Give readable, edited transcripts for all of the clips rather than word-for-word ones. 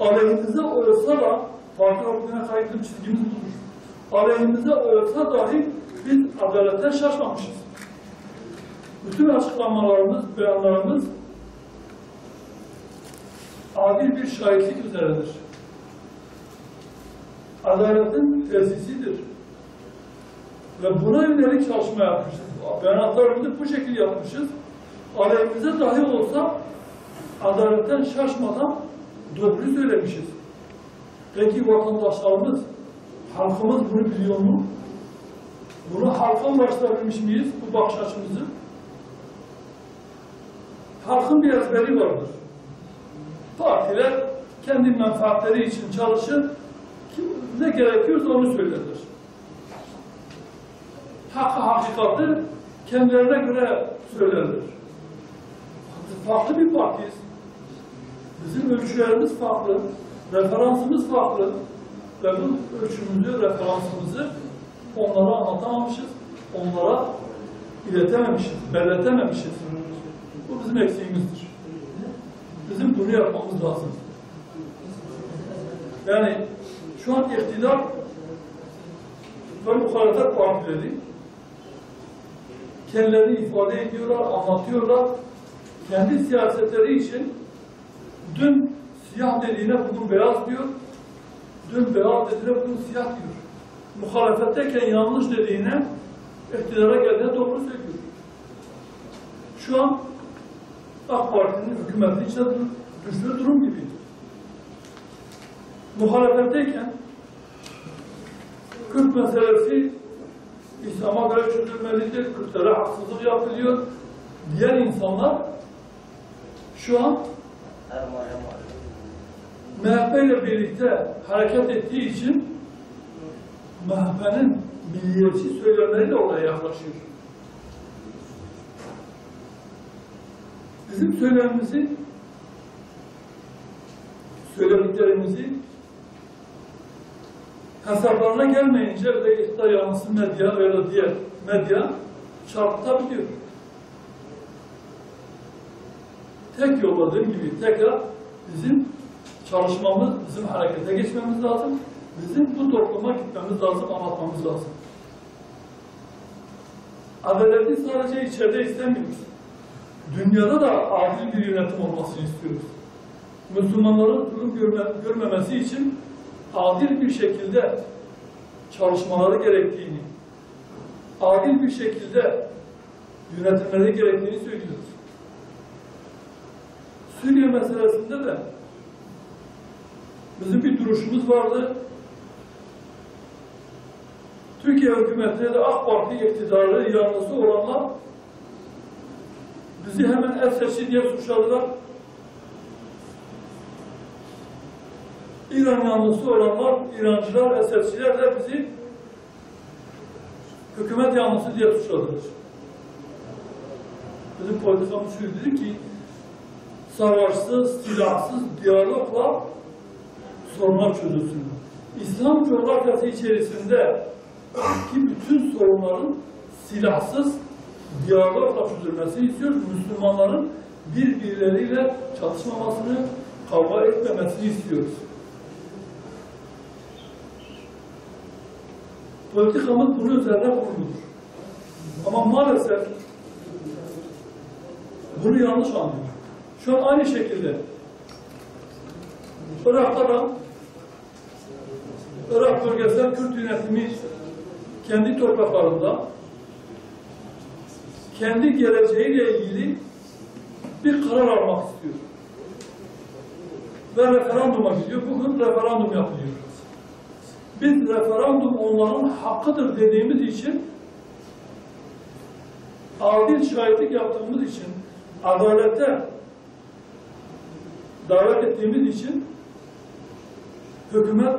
aleyhimize olsa da, parti hukukuna kayıtlı çizgimiz budur. Aleyhimize olsa dahi biz adaletten şaşmamışız. Bütün açıklamalarımız, beyanlarımız adil bir şahitlik üzeridir. Adaletin tesisidir. Ve buna yönelik çalışma yapmışız. Beyanatlarımızı bu şekilde yapmışız. Aleyhimize dahi olsa adaletten şaşmadan doğruyu söylemişiz. Peki vatandaşlarımız, halkımız bunu biliyor mu? Bunu halka ulaştırabilmiş miyiz, bu bakış açımızı? Halkın bir ezberi vardır. Partiler kendi menfaatleri için çalışır, ne gerekiyorsa onu söylerler. Hakkı, hakikati kendilerine göre söylerler. Farklı bir partiyiz. Bizim ölçülerimiz farklı, referansımız farklı ve bu ölçümüzü, referansımızı onlara anlatamamışız, onlara iletememişiz, belirtememişiz. Bu bizim eksiğimizdir. Bizim bunu yapmamız lazım. Yani şu an iktidar ve muhalefet partileri kendilerini ifade ediyorlar, anlatıyorlar. Kendi siyasetleri için dün siyah dediğine bugün beyaz diyor, dün beyaz dediğine bugün siyah diyor. Muhalefetteyken yanlış dediğine, iktidara geldiğine doğru söylüyor. Şu an AK Parti'nin hükümetin içine düştüğü durum gibi. Muhalefetteyken Kürt meselesi İslam'a göre çözülmelidir, Kürtlere haksızlık yapılıyor diğer insanlar şu an MHP ile birlikte hareket ettiği için MHP'nin milliyetçi söylemleri de oraya yaklaşıyor. Bizim söylediklerimizi hesaplarına gelmeyince ve iktidar yanlısı medya veya diğer medya çarpıtabiliyor. Tek yolladığım gibi tekrar bizim çalışmamız, bizim harekete geçmemiz lazım. Bizim bu topluma gitmemiz lazım, anlatmamız lazım. Adaleti sadece içeride istemiyoruz. Dünyada da adil bir yönetim olmasını istiyoruz. Müslümanların zulüm görmemesi için adil bir şekilde çalışmaları gerektiğini, adil bir şekilde yönetimleri gerektiğini söylüyoruz. Suriye meselesinde de bizim bir duruşumuz vardı. Türkiye hükümetinde de AK Parti iktidarı yanlısı olanlar bizi hemen Esedçi diye suçladılar. İran yanlısı olanlar, İrancılar, Esedçiler de bizi hükümet yanlısı diye suçladılar. Bizim politikamız şuydu ki savaşsız, silahsız, diyalogla sorunlar çözülsün. İslam coğrafyası içerisinde ki bütün sorunların silahsız, diyalogla çözülmesini istiyoruz. Müslümanların birbirleriyle çatışmamasını, kavga etmemesini istiyoruz. Politikamız bunun üzerine kuruludur. Ama maalesef bunu yanlış anlıyor. Şu an aynı şekilde Irak'ta da Irak bölgesel Kürt yönetimi kendi topraklarında kendi geleceğiyle ilgili bir karar almak istiyor. Ve referanduma gidiyor. Bugün referandum yapılıyor. Biz referandum onların hakkıdır dediğimiz için, adil şahitlik yaptığımız için, adalete davet ettiğimiz için hükümet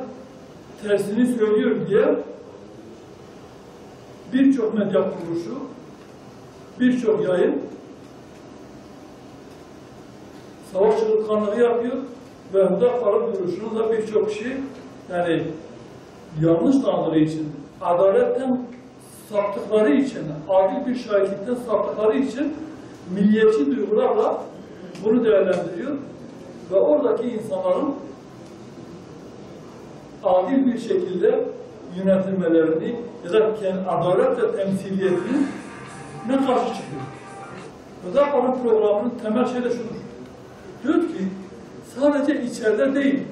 tersini söylüyor diye birçok medya kuruluşu, birçok yayın savaş çığlıklarını yapıyor ve Hüdapar'ın duruşunu da birçok kişi yani yanlış tanıdığı için, adaletten saptıkları için, adil bir şahitlikten saptıkları için milliyetçi duygularla bunu değerlendiriyor ve oradaki insanların adil bir şekilde yönetilmelerini ya da adalet ve temsiliyetini ne karşı çıkıyor? Hüdapar'ın programının temel şeyi de şudur. Diyor ki sadece içeride değil,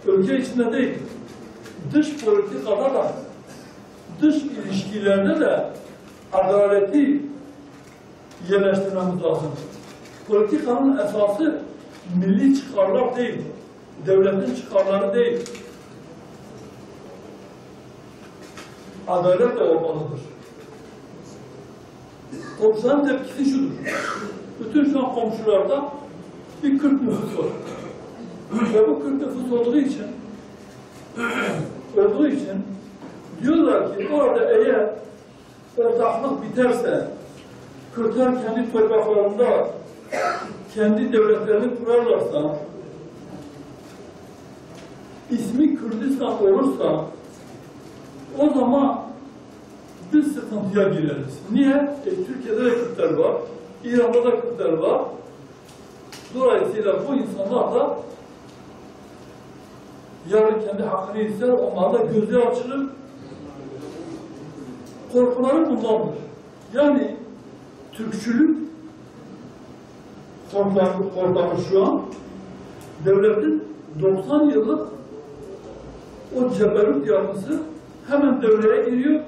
ülke içinde değil, dış politikada da, dış ilişkilerde de adaleti yerleştirmemiz lazım. Politikanın esası milli çıkarlar değil, devletin çıkarları değil. Adalet de olmalıdır. Komşuların tepkisi şudur. Bütün şu an komşularda bir 40 nüfus var. Ve bu 40 nüfus olduğu için diyorlar ki orada eğer ortaklık biterse Kürtler kendi topraklarında kendi devletlerini kurarlarsa ismi Kürdistan olursa o zaman biz sıkıntıya gireriz. Niye? Türkiye'de de Kürtler var, İran'da da Kürtler var. Dolayısıyla bu insanlar da yarın kendi hakkını ister, onlar da gözü açılır. Korkuları bundandır. Yani Türkçülük korkları şu an devletin 90 yıllık o ceberut yapısı hemen devreye giriyor.